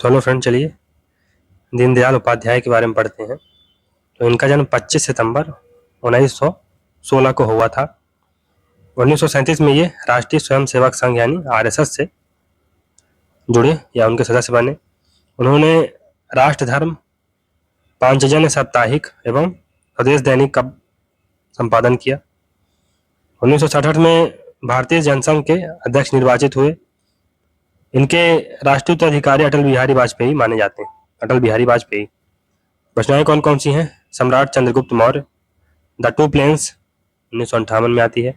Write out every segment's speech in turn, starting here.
तो hello friend, चलिए दीनदयाल उपाध्याय के बारे में पढ़ते हैं। तो इनका जन्म 25 सितंबर 1916 को हुआ था। 1937 में ये राष्ट्रीय स्वयंसेवक संघ यानी आरएसएस से जुड़े या उनके सदस्य बने। उन्होंने राष्ट्र धर्म, पांचजन्य साप्ताहिक एवं स्वदेश दैनिक का संपादन किया। 1967 में भारतीय जनसंघ के अध्यक्ष निर्वाचित हुए। इनके राष्ट्रीय उत्तराधिकारी अटल बिहारी वाजपेयी माने जाते हैं। अटल बिहारी वाजपेयी। रचनाएं कौन कौन सी हैं? Samrat Chandragupta Maurya, the two planes 1958 में आती है,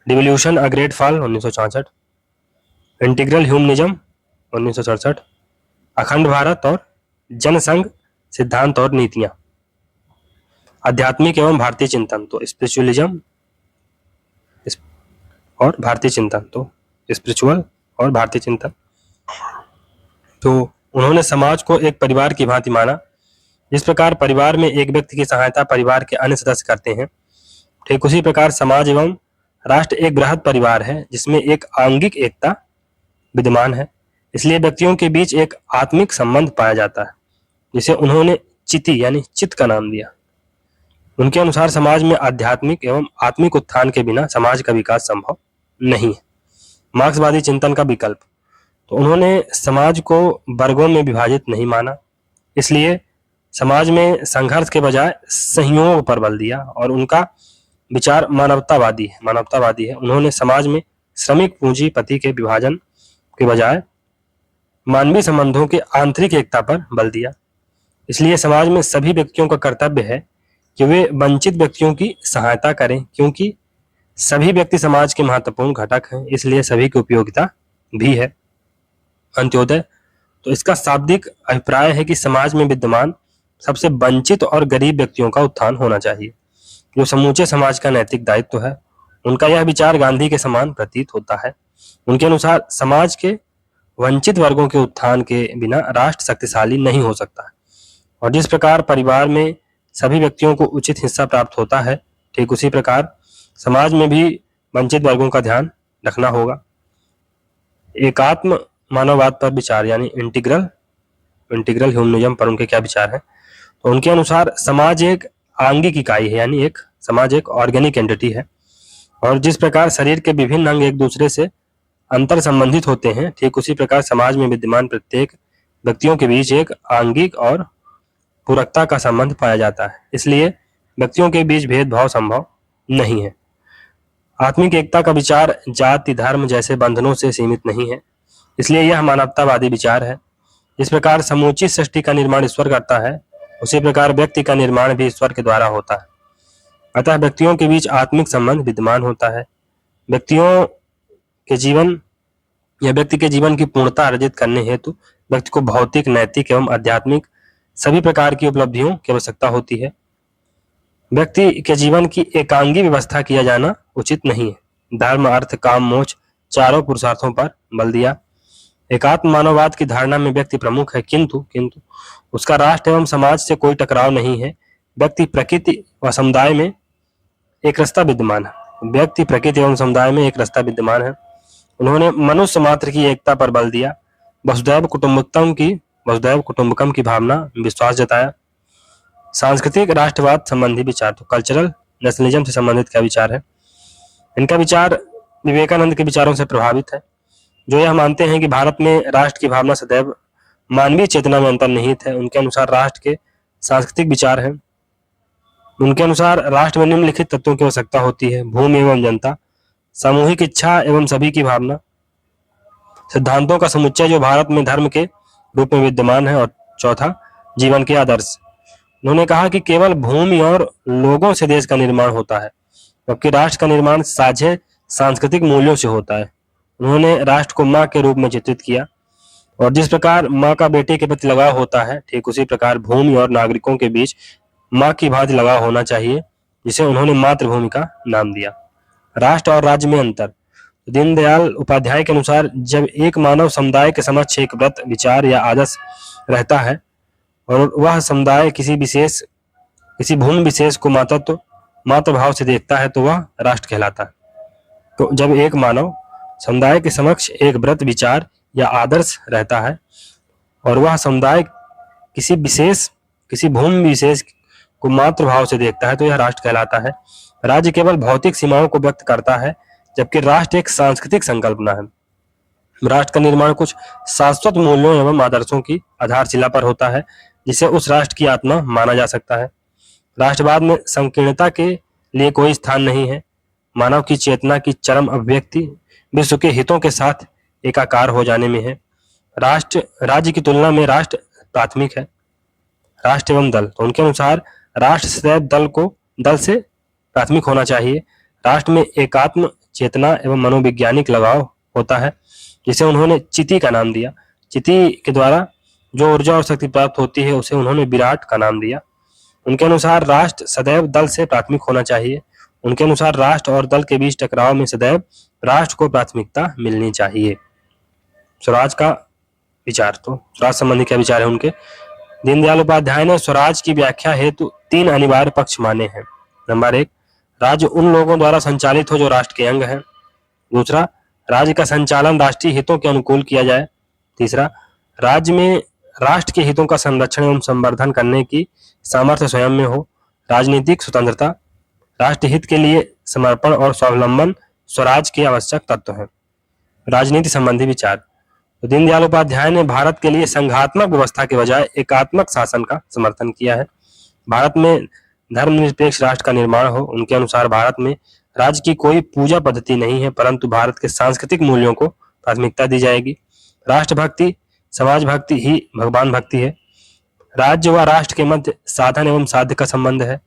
devolution a great fall 1964, integral humanism 1967, Akhand Bharat और जनसंघ सिद्धांत और नीतियां, आध्यात्मिक एवं भारतीय चिंतन तो स्पिरिचुअलिज्म और भारतीय चिंतन तो स्पिरिचुअल और भारतीय चिंतन। तो उन्होंने समाज को एक परिवार की भांति माना। जिस प्रकार परिवार में एक व्यक्ति की सहायता परिवार के अन्य सदस्य करते हैं, ठीक उसी प्रकार समाज एवं राष्ट्र एक बृहद परिवार है जिसमें एक आंगिक एकता विद्यमान है। इसलिए व्यक्तियों के बीच एक आत्मिक संबंध पाया जाता है, जिसे उन्होंने चिति यानी चित्त का नाम दिया। उनके अनुसार समाज में आध्यात्मिक एवं आत्मिक उत्थान के बिना समाज का विकास संभव नहीं है। मार्क्सवादी चिंतन का विकल्प तो उन्होंने समाज को वर्गों में विभाजित नहीं माना, इसलिए समाज में संघर्ष के बजाय सहयोग पर बल दिया और उनका विचार मानवतावादी है। उन्होंने समाज में श्रमिक पूंजीपति के विभाजन के बजाय मानवीय संबंधों के आंतरिक एकता पर बल दिया। इसलिए समाज में सभी व्यक्तियों का कर्तव्य है कि वे वंचित व्यक्तियों की सहायता करें, क्योंकि सभी व्यक्ति समाज के महत्वपूर्ण घटक हैं, इसलिए सभी की उपयोगिता भी है। अंत्योदय तो इसका शाब्दिक अभिप्राय है कि समाज में विद्यमान सबसे वंचित और गरीब व्यक्तियों का उत्थान होना चाहिए, जो समूचे समाज का नैतिक दायित्व है। उनका यह विचार गांधी के समान प्रतीत होता है। उनके अनुसार समाज के वंचित वर्गों के उत्थान के बिना राष्ट्र शक्तिशाली नहीं हो सकता है। और जिस प्रकार परिवार में सभी व्यक्तियों को उचित हिस्सा प्राप्त होता है, ठीक उसी प्रकार समाज में भी वंचित वर्गों का ध्यान रखना होगा। एकात्म मानववाद पर विचार यानी इंटीग्रल ह्यूमनिज्म पर उनके क्या विचार हैं? तो उनके अनुसार समाज एक आंगिक इकाई है, यानी समाज एक ऑर्गेनिक एंटिटी है। और जिस प्रकार शरीर के विभिन्न अंग एक दूसरे से अंतर संबंधित होते हैं, ठीक उसी प्रकार समाज में विद्यमान प्रत्येक व्यक्तियों के बीच एक आंगिक और पूरकता का संबंध पाया जाता है। इसलिए व्यक्तियों के बीच भेदभाव संभव नहीं है। आत्मिक एकता का विचार जाति धर्म जैसे बंधनों से सीमित नहीं है, इसलिए यह मानवतावादी विचार है। इस प्रकार समूची सृष्टि का निर्माण ईश्वर करता है, उसी प्रकार व्यक्ति का निर्माण भी ईश्वर के द्वारा होता है। अतः व्यक्तियों के बीच आत्मिक संबंध विद्यमान होता है। व्यक्ति के जीवन की पूर्णता अर्जित करने हेतु व्यक्ति को भौतिक, नैतिक एवं आध्यात्मिक सभी प्रकार की उपलब्धियों की आवश्यकता होती है। व्यक्ति के जीवन की एकांगी व्यवस्था किया जाना उचित नहीं है। धर्म, अर्थ, काम, मोक्ष चारों पुरुषार्थों पर बल दिया। एकात्म मानववाद की धारणा में व्यक्ति प्रमुख है, किंतु उसका राष्ट्र एवं समाज से कोई टकराव नहीं है। व्यक्ति, प्रकृति व समुदाय में एक रास्ता विद्यमान है। उन्होंने मनुष्य मात्र की एकता पर बल दिया। वसुधैव कुटुम्बकम की भावना विश्वास जताया। सांस्कृतिक राष्ट्रवाद संबंधी विचार तो कल्चरल नेशनलिज्म से संबंधित क्या विचार है? इनका विचार विवेकानंद के विचारों से प्रभावित है, जो यह मानते हैं कि भारत में राष्ट्र की भावना सदैव मानवीय चेतना में अंतर्निहित है। उनके अनुसार राष्ट्र के सांस्कृतिक विचार हैं। उनके अनुसार राष्ट्र में निम्नलिखित तत्वों की आवश्यकता होती है: भूमि एवं जनता, सामूहिक इच्छा एवं सभी की भावना, सिद्धांतों का समुच्चय जो भारत में धर्म के रूप में विद्यमान है, और चौथा, जीवन के आदर्श। उन्होंने कहा कि केवल भूमि और लोगों से देश का निर्माण होता है, जबकि राष्ट्र का निर्माण साझे सांस्कृतिक मूल्यों से होता है। उन्होंने राष्ट्र को माँ के रूप में चित्रित किया, और जिस प्रकार माँ का बेटे के प्रति लगाव होता है, ठीक उसी प्रकार भूमि और नागरिकों के बीच माँ की भांति लगाव होना चाहिए, जिसे उन्होंने मातृभूमि का नाम दिया। राष्ट्र और राज्य में अंतर। दीनदयाल उपाध्याय के अनुसार जब एक मानव समुदाय के समक्ष एक व्रत, विचार या आदर्श रहता है और वह समुदाय किसी भूमि विशेष को मातृभाव से देखता है, तो वह राष्ट्र कहलाता है। तो जब एक मानव समुदाय के समक्ष एक व्रत, विचार या आदर्श रहता है और वह समुदाय किसी भूमि विशेष को मातृभाव से देखता है तो यह राष्ट्र कहलाता है। राज्य केवल भौतिक सीमाओं को व्यक्त करता है, जबकि राष्ट्र एक सांस्कृतिक संकल्पना है। राष्ट्र का निर्माण कुछ शाश्वत मूल्यों एवं आदर्शों की आधारशिला पर होता है, जिसे उस राष्ट्र की आत्मा माना जा सकता है। राष्ट्रवाद में संकीर्णता के लिए कोई स्थान नहीं है। मानव की चेतना की चरम अभिव्यक्ति विश्व के हितों के साथ एकाकार हो जाने में है। राज्य की तुलना में राष्ट्र प्राथमिक है। राष्ट्र एवं दल, तो उनके अनुसार राष्ट्र सदैव दल से प्राथमिक होना चाहिए। राष्ट्र में एकात्म चेतना एवं मनोवैज्ञानिक लगाव होता है, जिसे उन्होंने चिति का नाम दिया। चिति के द्वारा जो ऊर्जा और शक्ति प्राप्त होती है उसे उन्होंने विराट का नाम दिया। उनके अनुसार राष्ट्र सदैव दल से प्राथमिक होना चाहिए। उनके अनुसार राष्ट्र और दल के बीच टकराव में सदैव राष्ट्र को प्राथमिकता मिलनी चाहिए। स्वराज का विचार, तो स्वराज संबंधी क्या विचार है उनके? दीनदयाल उपाध्याय ने स्वराज की व्याख्या हेतु 3 अनिवार्य पक्ष माने हैं। नंबर 1, राज्य उन लोगों द्वारा संचालित हो जो राष्ट्र के अंग हैं। दूसरा, राज्य का संचालन राष्ट्रीय हितों के अनुकूल किया जाए। तीसरा, राज्य में राष्ट्र के हितों का संरक्षण एवं संवर्धन करने की सामर्थ्य स्वयं में हो। राजनीतिक स्वतंत्रता, राष्ट्र हित के लिए समर्पण और स्वावलंबन स्वराज के आवश्यक तत्व हैं। राजनीति संबंधी विचार, तो दीनदयाल उपाध्याय ने भारत के लिए संघात्मक व्यवस्था के बजाय एकात्मक शासन का समर्थन किया है। भारत में धर्मनिरपेक्ष राष्ट्र का निर्माण हो। उनके अनुसार भारत में राज्य की कोई पूजा पद्धति नहीं है, परंतु भारत के सांस्कृतिक मूल्यों को प्राथमिकता दी जाएगी। राष्ट्रभक्ति, समाज भक्ति ही भगवान भक्ति है। राज्य व राष्ट्र के मध्य साधन एवं साध्य का संबंध है।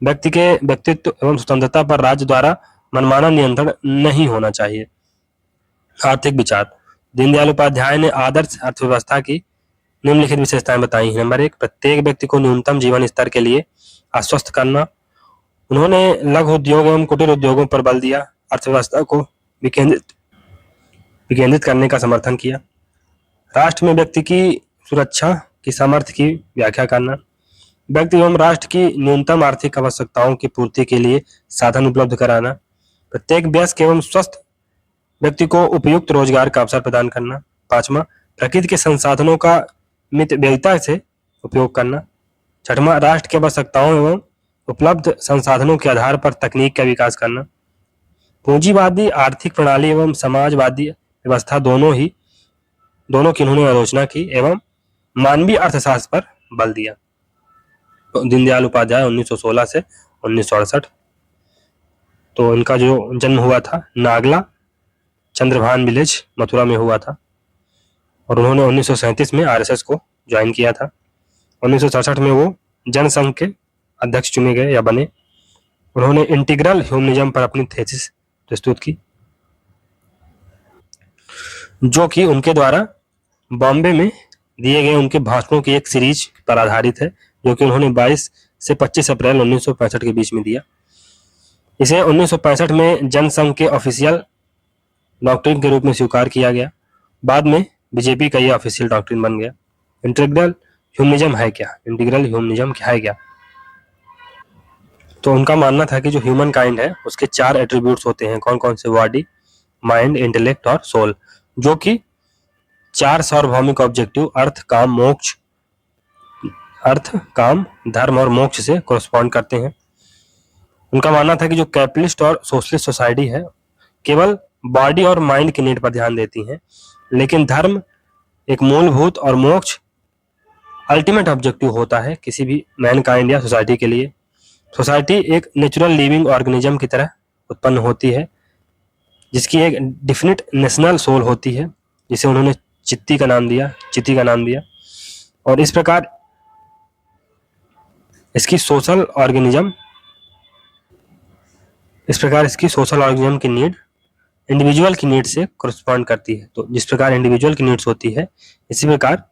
व्यक्ति के व्यक्तित्व एवं स्वतंत्रता पर राज्य द्वारा मनमाना नियंत्रण नहीं होना चाहिए। आर्थिक विचार, दीनदयाल उपाध्याय ने आदर्श अर्थव्यवस्था की निम्नलिखित विशेषताएं बताई हैं। नंबर 1, प्रत्येक व्यक्ति को न्यूनतम जीवन स्तर के लिए आश्वस्त करना। उन्होंने लघु उद्योग एवं कुटीर उद्योगों पर बल दिया। अर्थव्यवस्था को विकेंद्रित करने का समर्थन किया। राष्ट्र में व्यक्ति की सुरक्षा की सामर्थ्य की व्याख्या करना। व्यक्ति एवं राष्ट्र की न्यूनतम आर्थिक आवश्यकताओं की पूर्ति के लिए साधन उपलब्ध कराना। प्रत्येक वयस्क एवं स्वस्थ व्यक्ति को उपयुक्त रोजगार का अवसर प्रदान करना। 5वां, प्रकृति के संसाधनों का मितव्ययिता से उपयोग करना। 6वां, राष्ट्र की आवश्यकताओं एवं उपलब्ध संसाधनों के आधार पर तकनीक का विकास करना। पूंजीवादी आर्थिक प्रणाली एवं समाजवादी व्यवस्था दोनों की उन्होंने आलोचना की एवं मानवीय अर्थशास्त्र पर बल दिया। तो दीनदयाल उपाध्याय 1916 से 1968, तो इनका जो जन्म हुआ था नागला चंद्रभान विलेज मथुरा में हुआ था और उन्होंने 1937 में आरएसएस को ज्वाइन किया था। 1967 में वो जनसंघ के अध्यक्ष चुने गए या बने। उन्होंने इंटीग्रल ह्यूमनिज्म पर अपनी थीसिस प्रस्तुत की, जो कि उनके द्वारा बॉम्बे में दिए गए उनके भाषणों की एक सीरीज पर आधारित है, जो कि उन्होंने 22 से 25 अप्रैल 1965 के बीच में दिया। इसे 1965 में जनसंघ के ऑफिशियल डॉक्ट्रिन के रूप में स्वीकार किया गया। बाद में बीजेपी का यह ऑफिशियल डॉक्ट्रिन बन गया। इंटीग्रल ह्यूमनिज्म है क्या? इंटीग्रल ह्यूमनिज्म क्या है क्या? तो उनका मानना था कि जो ह्यूमन काइंड है उसके 4 एट्रीब्यूट्स होते हैं। कौन कौन से? बॉडी, माइंड, इंटेलेक्ट और सोल, जो कि 4 सार्वभौमिक ऑब्जेक्टिव अर्थ, काम, धर्म और मोक्ष से कोरस्पॉन्ड करते हैं। उनका मानना था कि जो कैपिटलिस्ट और सोशलिस्ट सोसाइटी है केवल बॉडी और माइंड की नीड पर ध्यान देती हैं, लेकिन धर्म एक मूलभूत और मोक्ष अल्टीमेट ऑब्जेक्टिव होता है किसी भी मैनकाइंड या सोसाइटी के लिए। सोसाइटी एक नेचुरल लिविंग ऑर्गेनिज्म की तरह उत्पन्न होती है, जिसकी एक डिफिनिट नेशनल सोल होती है, जिसे उन्होंने चित्ती का नाम दिया। और इस प्रकार इसकी सोशल ऑर्गेनिज्म की नीड इंडिविजुअल की नीड से कोरस्पॉन्ड करती है। तो जिस प्रकार इंडिविजुअल की नीड्स होती है, इसी प्रकार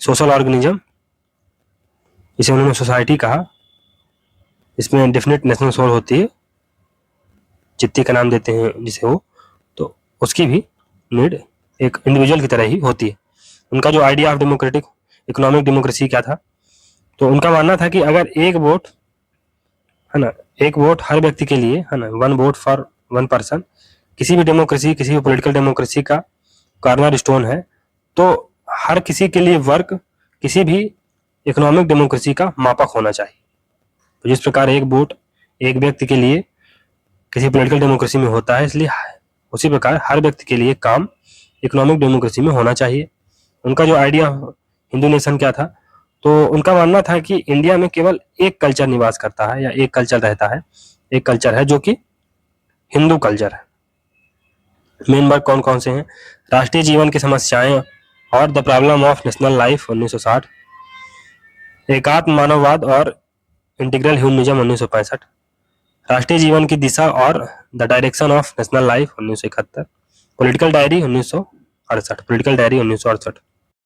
सोशल ऑर्गेनिज्म, इसे उन्होंने सोसाइटी कहा, इसमें डेफिनेट नेशनल सोल होती है, चित्ती का नाम देते हैं जिसे वो, तो उसकी भी नीड एक इंडिविजुअल की तरह ही होती है। उनका जो idea of democratic economic democracy क्या था? तो उनका मानना था कि अगर एक वोट हर व्यक्ति के लिए है ना, 1 वोट फॉर 1 पर्सन, किसी भी पॉलिटिकल डेमोक्रेसी का कॉर्नर स्टोन है, तो हर किसी के लिए वर्क किसी भी इकोनॉमिक डेमोक्रेसी का मापक होना चाहिए। तो जिस प्रकार एक वोट एक व्यक्ति के लिए किसी पॉलिटिकल डेमोक्रेसी में होता है, इसलिए उसी प्रकार हर व्यक्ति के लिए काम इकोनॉमिक डेमोक्रेसी में होना चाहिए। उनका जो आइडिया हिंदू नेशन क्या था, तो उनका मानना था कि इंडिया में केवल एक कल्चर निवास करता है या एक कल्चर रहता है, एक कल्चर है जो कि हिंदू कल्चर है। मेन वर्क कौन कौन से हैं? राष्ट्रीय जीवन की समस्याएं और the problem of national life 1960, एकात्म मानववाद और इंटीग्रल ह्यूमनिज्म 1965, राष्ट्रीय जीवन की दिशा और the direction of national life 1971, political diary 1968, political diary 1968।